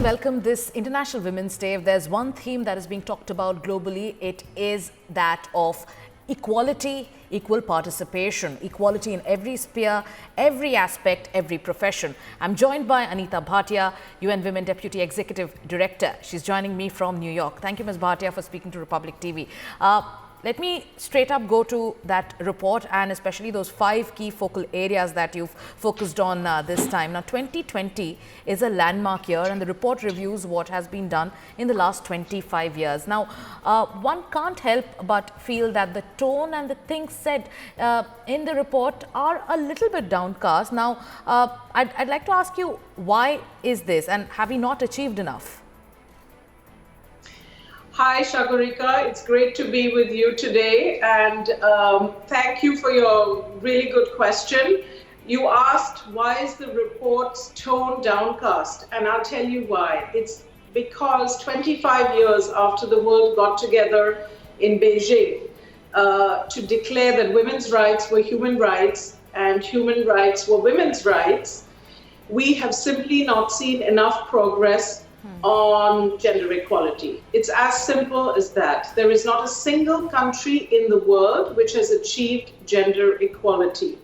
and welcome this International Women's Day. If there's one theme that is being talked about globally, it is that of equality, equal participation, equality in every sphere, every aspect, every profession. I'm joined by Anita Bhatia, UN Women Deputy Executive Director. She's joining me from New York. Thank you, Ms. Bhatia, for speaking to Republic TV. Let me straight up go to that report and especially those 5 key focal areas that you've focused on this time. Now, 2020 is a landmark year and the report reviews what has been done in the last 25 years. Now, one can't help but feel that the tone and the things said in the report are a little bit downcast. Now, I'd like to ask you, why is this, and have we not achieved enough? Hi, Shagarika. It's great to be with you today, and thank you for your really good question. You asked, why is the report's tone downcast? And I'll tell you why. It's because 25 years after the world got together in Beijing to declare that women's rights were human rights and human rights were women's rights, we have simply not seen enough progress on gender equality. It's as simple as that. There is not a single country in the world which has achieved gender equality.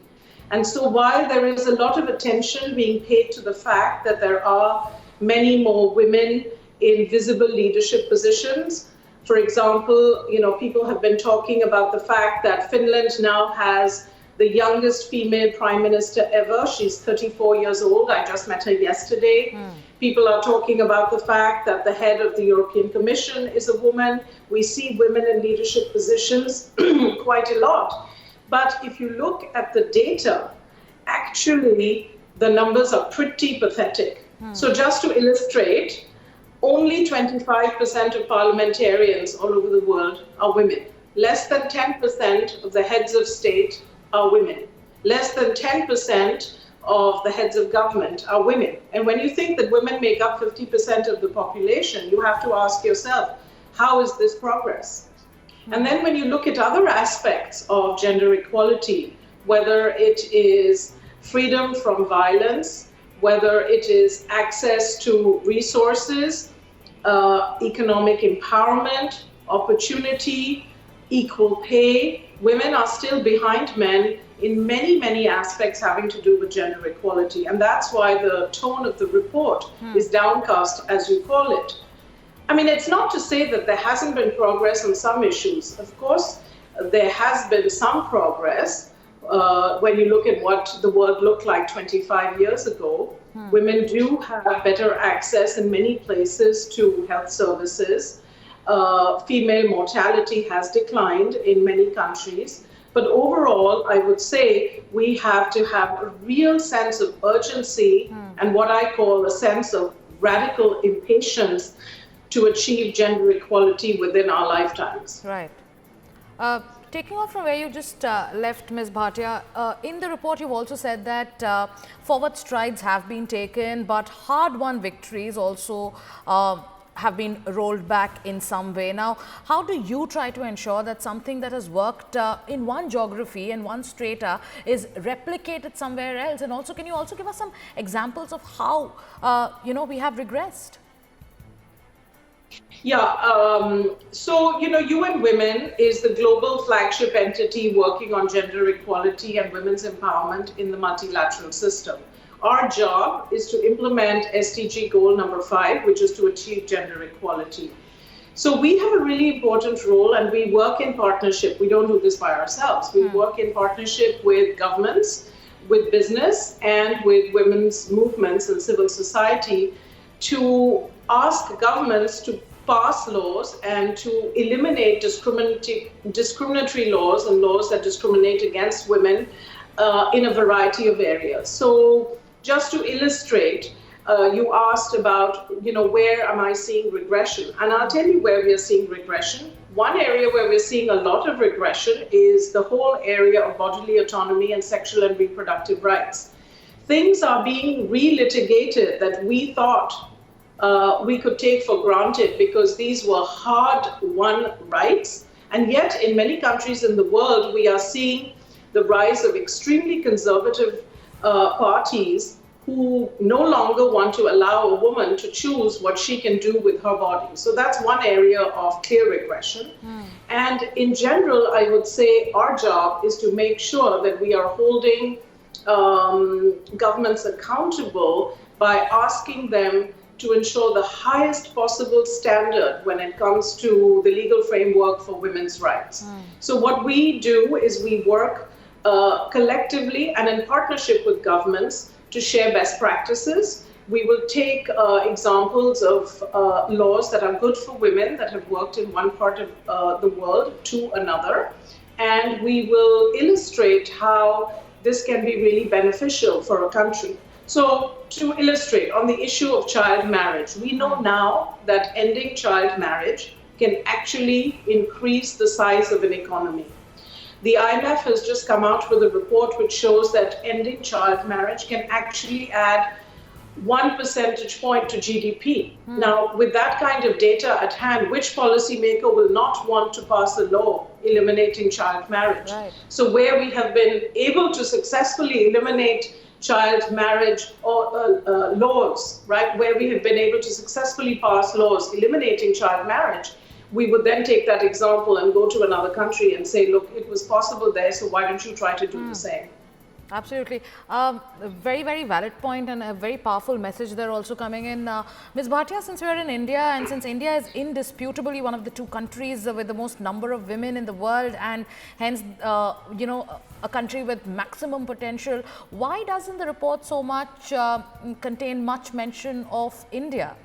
And so while there is a lot of attention being paid to the fact that there are many more women in visible leadership positions, for example, people have been talking about the fact that Finland now has the youngest female prime minister ever. She's 34 years old. I just met her yesterday. People are talking about the fact that the head of the European Commission is a woman. We see women in leadership positions quite a lot. But if you look at the data, actually the numbers are pretty pathetic. So just to illustrate, only 25% of parliamentarians all over the world are women. Less than 10% of the heads of state are women. Less than 10% of the heads of government are women. And when you think that women make up 50% of the population, you have to ask yourself, how is this progress? And then when you look at other aspects of gender equality, whether it is freedom from violence, whether it is access to resources, economic empowerment, opportunity, equal pay, women are still behind men in many, many aspects having to do with gender equality. And that's why the tone of the report is downcast, as you call it. I mean, it's not to say that there hasn't been progress on some issues. Of course, there has been some progress when you look at what the world looked like 25 years ago. Women do have better access in many places to health services. Female mortality has declined in many countries. But overall, I would say we have to have a real sense of urgency and what I call a sense of radical impatience to achieve gender equality within our lifetimes. Right. Taking off from where you just left, Ms. Bhatia, in the report you've also said that forward strides have been taken, but hard-won victories also have been rolled back in some way. Now, how do you try to ensure that something that has worked in one geography and one strata is replicated somewhere else? And also, can you also give us some examples of how, we have regressed? Yeah, so, UN Women is the global flagship entity working on gender equality and women's empowerment in the multilateral system. Our job is to implement SDG goal number 5, which is to achieve gender equality. So we have a really important role and we work in partnership. We don't do this by ourselves. We work in partnership with governments, with business, and with women's movements and civil society to ask governments to pass laws and to eliminate discriminatory laws and laws that discriminate against women in a variety of areas. So just to illustrate, you asked about, where am I seeing regression? And I'll tell you where we are seeing regression. One area where we're seeing a lot of regression is the whole area of bodily autonomy and sexual and reproductive rights. Things are being relitigated that we thought we could take for granted because these were hard-won rights. And yet, in many countries in the world, we are seeing the rise of extremely conservative parties who no longer want to allow a woman to choose what she can do with her body. So that's one area of clear regression. And in general, I would say our job is to make sure that we are holding governments accountable by asking them to ensure the highest possible standard when it comes to the legal framework for women's rights. So what we do is we work collectively and in partnership with governments to share best practices. We will take examples of laws that are good for women that have worked in one part of the world to another, and we will illustrate how this can be really beneficial for a country. So to illustrate on the issue of child marriage, we know now that ending child marriage can actually increase the size of an economy. The IMF has just come out with a report which shows that ending child marriage can actually add 1 percentage point to GDP. Now, with that kind of data at hand, which policymaker will not want to pass a law eliminating child marriage? Right. So where we have been able to successfully eliminate child marriage or laws, right, where we have been able to successfully pass laws eliminating child marriage, we would then take that example and go to another country and say, look, it was possible there, so why don't you try to do the same? Absolutely. A very, very valid point and a very powerful message there also coming in. Ms. Bhatia, since we are in India and since India is indisputably one of the 2 countries with the most number of women in the world and hence, you know, a country with maximum potential, why doesn't the report so much contain much mention of India?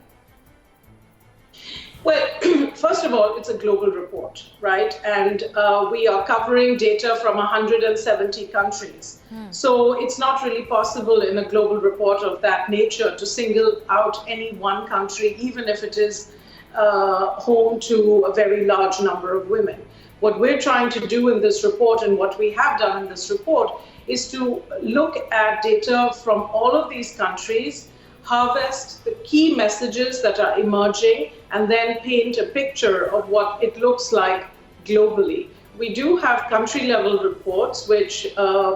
Well, first of all, it's a global report, right? And we are covering data from 170 countries. So it's not really possible in a global report of that nature to single out any one country, even if it is home to a very large number of women. What we're trying to do in this report and what we have done in this report is to look at data from all of these countries, harvest the key messages that are emerging, and then paint a picture of what it looks like globally. We do have country-level reports, which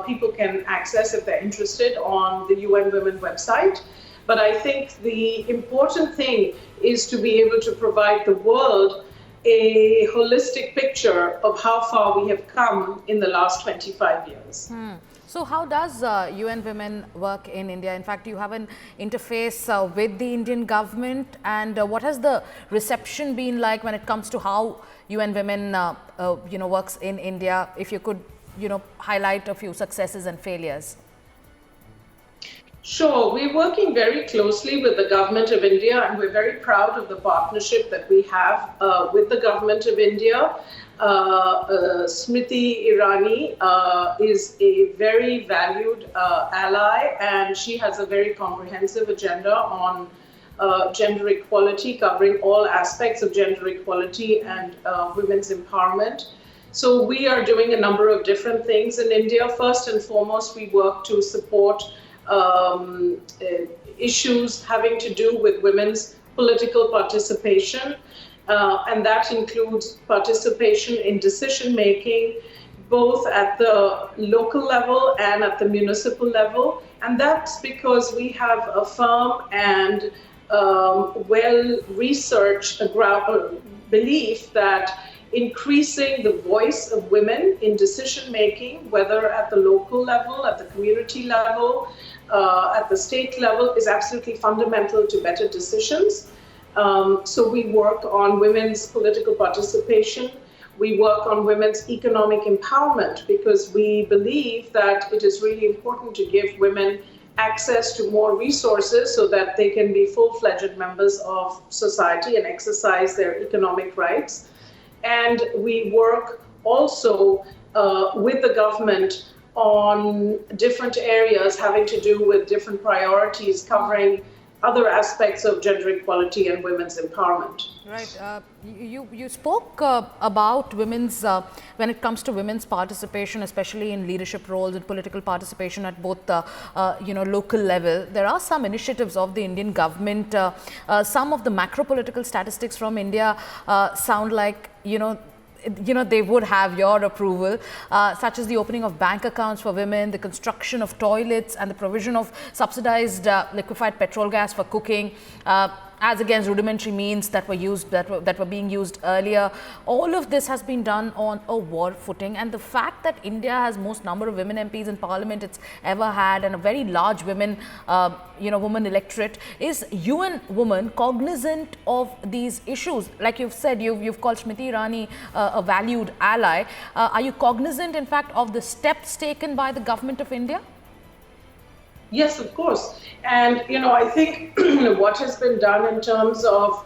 people can access if they're interested on the UN Women website. But I think the important thing is to be able to provide the world a holistic picture of how far we have come in the last 25 years. So how does UN Women work in India? In fact, you have an interface with the Indian government, and what has the reception been like when it comes to how UN Women you know, works in India? If you could, you know, highlight a few successes and failures. Sure, we're working very closely with the Government of India, and we're very proud of the partnership that we have with the Government of India. Smriti Irani is a very valued ally, and she has a very comprehensive agenda on gender equality, covering all aspects of gender equality and women's empowerment. So we are doing a number of different things in India. First and foremost, we work to support issues having to do with women's political participation. And that includes participation in decision-making, both at the local level and at the municipal level. And that's because we have a firm and well-researched belief that increasing the voice of women in decision-making, whether at the local level, at the community level, at the state level, is absolutely fundamental to better decisions. So we work on women's political participation. We work on women's economic empowerment because we believe that it is really important to give women access to more resources so that they can be full-fledged members of society and exercise their economic rights. And we work also with the government on different areas having to do with different priorities covering other aspects of gender equality and women's empowerment. Right. You spoke about women's, when it comes to women's participation, especially in leadership roles and political participation at both you know, local level. There are some initiatives of the Indian government. Some of the macro political statistics from India sound like, you know, they would have your approval, such as the opening of bank accounts for women, the construction of toilets, and the provision of subsidized liquefied petrol gas for cooking, as against rudimentary means that were being used earlier. All of this has been done on a war footing, and the fact that India has most number of women MPs in Parliament it's ever had, and a very large women electorate, is UN Women cognizant of these issues? Like you've said, you've called Smriti Irani a valued ally. Are you cognizant, in fact, of the steps taken by the government of India? Yes, of course. And, I think what has been done in terms of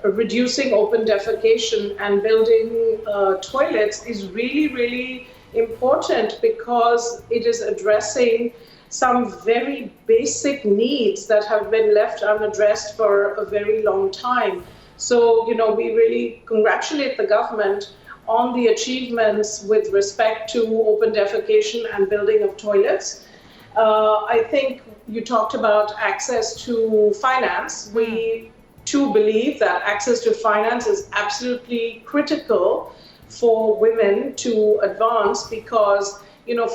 reducing open defecation and building toilets is really, really important, because it is addressing some very basic needs that have been left unaddressed for a very long time. So, we really congratulate the government on the achievements with respect to open defecation and building of toilets. I think you talked about access to finance. We too believe that access to finance is absolutely critical for women to advance, because,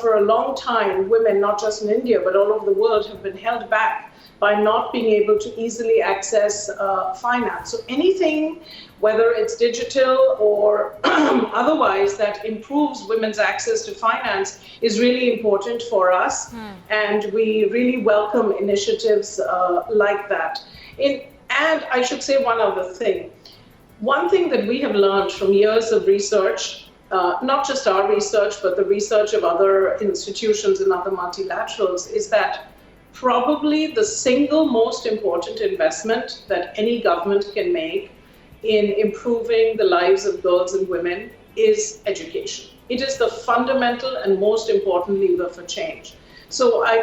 for a long time, women, not just in India, but all over the world, have been held back by not being able to easily access finance. So anything, whether it's digital or otherwise, that improves women's access to finance is really important for us. And we really welcome initiatives like that. And I should say one other thing. One thing that we have learned from years of research, not just our research, but the research of other institutions and other multilaterals, is that probably the single most important investment that any government can make in improving the lives of girls and women is education. It is the fundamental and most important lever for change. So I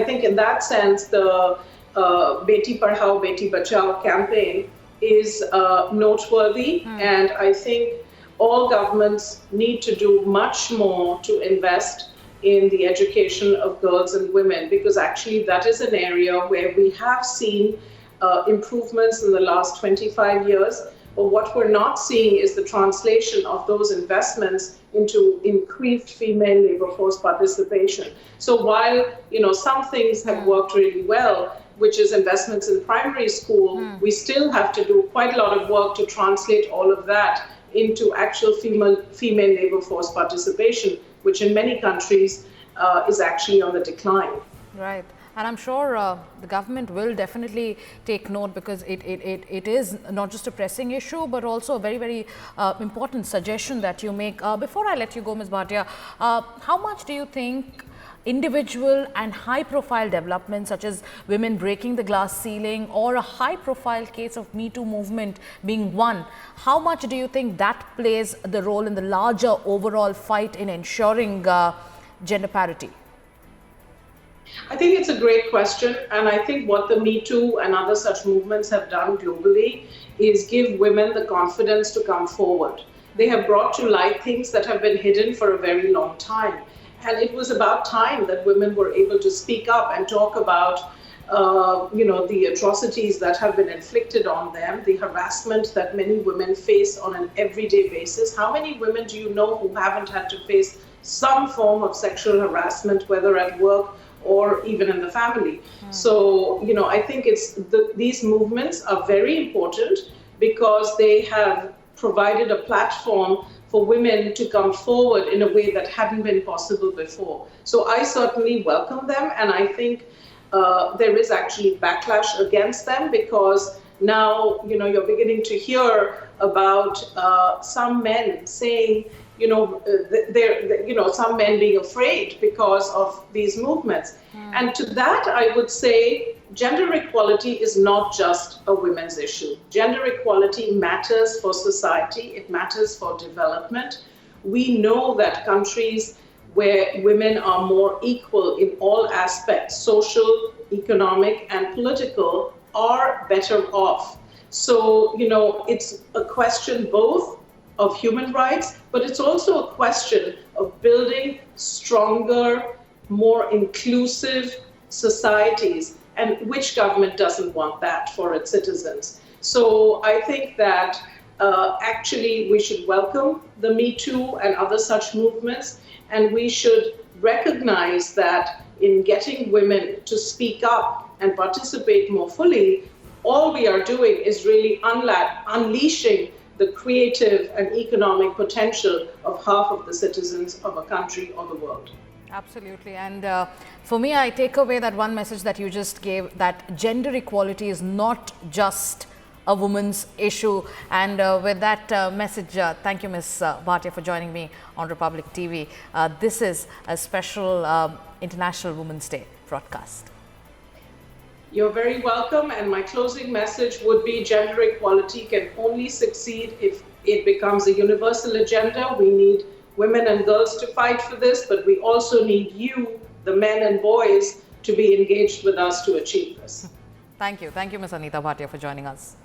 think in that sense, the Beti Padhao, Beti Bachao campaign is noteworthy, and I think all governments need to do much more to invest in the education of girls and women, because actually that is an area where we have seen improvements in the last 25 years. But what we're not seeing is the translation of those investments into increased female labor force participation. So while, some things have worked really well, which is investments in primary school, we still have to do quite a lot of work to translate all of that into actual female labor force participation, which in many countries is actually on the decline. Right. And I'm sure the government will definitely take note, because it is not just a pressing issue, but also a very, very important suggestion that you make. Before I let you go, Ms. Bhatia, how much do you think individual and high-profile developments such as women breaking the glass ceiling or a high-profile case of Me Too movement being one, how much do you think that plays the role in the larger overall fight in ensuring gender parity? I think it's a great question, and I think what the Me Too and other such movements have done globally is give women the confidence to come forward. They have brought to light things that have been hidden for a very long time. And it was about time that women were able to speak up and talk about, the atrocities that have been inflicted on them, the harassment that many women face on an everyday basis. How many women do you know who haven't had to face some form of sexual harassment, whether at work or even in the family? So, I think these movements are very important, because they have provided a platform for women to come forward in a way that hadn't been possible before. So I certainly welcome them, and I think there is actually backlash against them, because now, you're beginning to hear about some men saying, some men being afraid because of these movements. And to that, I would say gender equality is not just a women's issue. Gender equality matters for society. It matters for development. We know that countries where women are more equal in all aspects, social, economic, and political, are better off. So, it's a question both of human rights, but it's also a question of building stronger, more inclusive societies. And which government doesn't want that for its citizens? So I think that actually, we should welcome the Me Too and other such movements, and we should recognize that in getting women to speak up and participate more fully, all we are doing is really unleashing the creative and economic potential of half of the citizens of a country or the world. Absolutely. And for me, I take away that one message that you just gave, that gender equality is not just a woman's issue. And with that message, thank you, Ms. Bhatia, for joining me on Republic TV. This is a special International Women's Day broadcast. You're very welcome, and my closing message would be gender equality can only succeed if it becomes a universal agenda. We need women and girls to fight for this, but we also need you, the men and boys, to be engaged with us to achieve this. Thank you. Thank you, Ms. Anita Bhatia, for joining us.